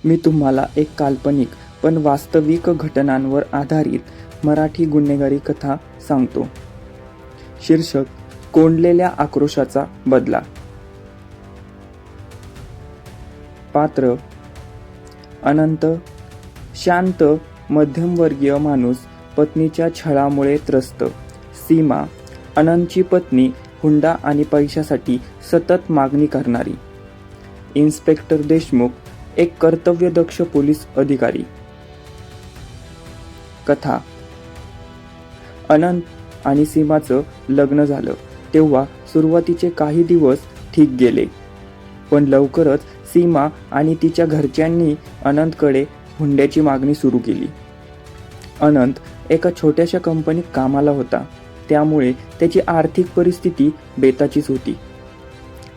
मी तुम्हाला एक काल्पनिक पण वास्तविक घटनांवर आधारित मराठी गुन्हेगारी कथा सांगतो. शीर्षक: कोंडलेल्या आक्रोशाचा बदला. पात्र: अनंत. शांत मध्यमवर्गीय माणूस, पत्नीच्या छळामुळे त्रस्त. सीमा: अनंतची पत्नी, हुंडा आणि पैशासाठी सतत मागणी करणारी. इन्स्पेक्टर देशमुख, एक कर्तव्यदक्ष पोलीस अधिकारी. कथा: अनंत आणि सीमाचं लग्न झालं तेव्हा सुरुवातीचे काही दिवस ठीक गेले, पण लवकरच सीमा आणि तिच्या घरच्यांनी अनंतकडे हुंड्याची मागणी सुरू केली. अनंत एका छोट्याशा कंपनीत कामाला होता, त्यामुळे त्याची आर्थिक परिस्थिती बेताचीच होती.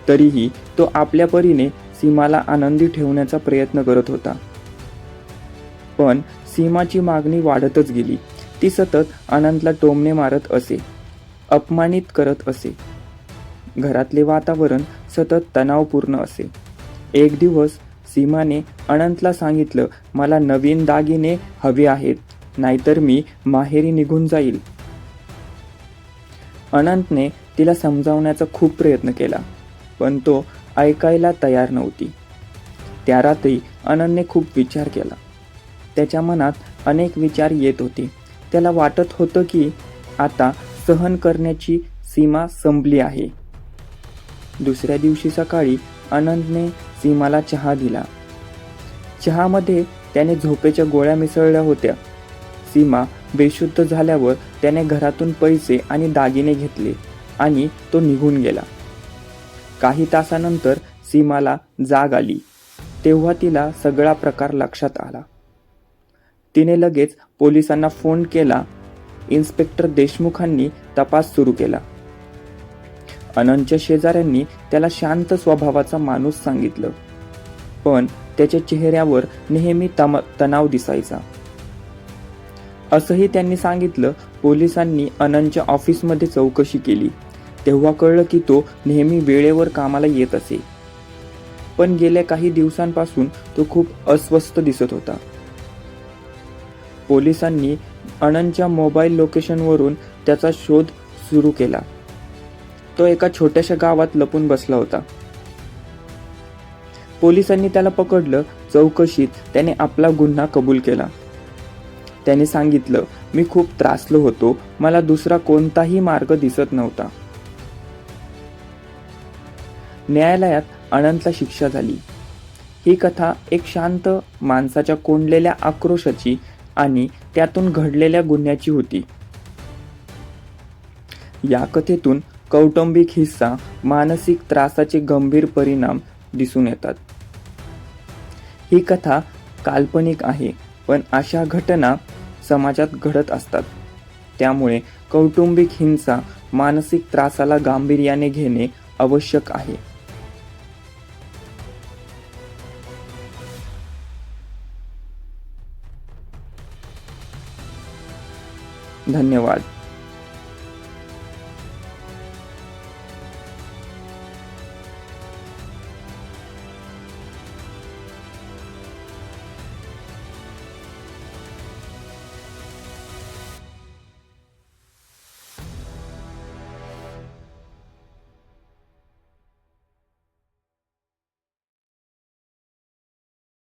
तरीही तो आपल्या परीने सीमाला आनंदी ठेवण्याचा प्रयत्न करत होता. पण सीमाची मागणी वाढतच गेली. ती सतत अनंतला टोमणे मारत असे, अपमानित करत असे. घरातले वातावरण सतत तणावपूर्ण असे. एक दिवस सीमाने अनंतला सांगितलं, मला नवीन दागिने हवे आहेत, नाहीतर मी माहेरी निघून जाईल. अनंतने तिला समजावण्याचा खूप प्रयत्न केला, पण तो ऐकायला तयार नव्हती. त्या रात्री अनंतने खूप विचार केला. त्याच्या मनात अनेक विचार येत होते. त्याला वाटत होतं की आता सहन करण्याची सीमा संपली आहे. दुसऱ्या दिवशी सकाळी अनंतने सीमाला चहा दिला. चहामध्ये त्याने झोपेच्या गोळ्या मिसळल्या होत्या. सीमा बेशुद्ध झाल्यावर त्याने घरातून पैसे आणि दागिने घेतले आणि तो निघून गेला. काही तासानंतर सीमाला जाग आली. तेव्हा तिला सगळा प्रकार लक्षात आला. तिने लगेच पोलिसांना फोन केला. इन्स्पेक्टर देशमुखांनी तपास सुरू केला. अनंतच्या शेजाऱ्यांनी त्याला शांत स्वभावाचा माणूस सांगितलं, पण त्याच्या चेहऱ्यावर नेहमी तणाव दिसायचा. असंही त्यांनी सांगितलं. पोलिसांनी अनंतच्या ऑफिसमध्ये चौकशी केली. तेव्हा कळलं की तो नेहमी वेळेवर कामाला येत असे, पण गेल्या काही दिवसांपासून तो खूप अस्वस्थ दिसत होता. पोलिसांनी अनंतच्या मोबाईल लोकेशनवरून त्याचा शोध सुरू केला. तो एका छोट्याशा गावात लपून बसला होता. पोलिसांनी त्याला पकडलं. चौकशीत त्याने आपला गुन्हा कबूल केला. त्याने सांगितलं, मी खूप त्रासलो होतो, मला दुसरा कोणताही मार्ग दिसत नव्हता. न्यायालयात अनंतला शिक्षा झाली. ही कथा एक शांत माणसाच्या कोंडलेल्या आक्रोशाची आणि त्यातून घडलेल्या गुन्ह्याची होती. या कथेतून कौटुंबिक हिंसा, मानसिक त्रासाचे गंभीर परिणाम दिसून येतात. ही कथा काल्पनिक आहे, पण अशा घटना समाजात घडत असतात. त्यामुळे कौटुंबिक हिंसा, मानसिक त्रासाला गांभीर्याने घेणे आवश्यक आहे. धन्यवाद.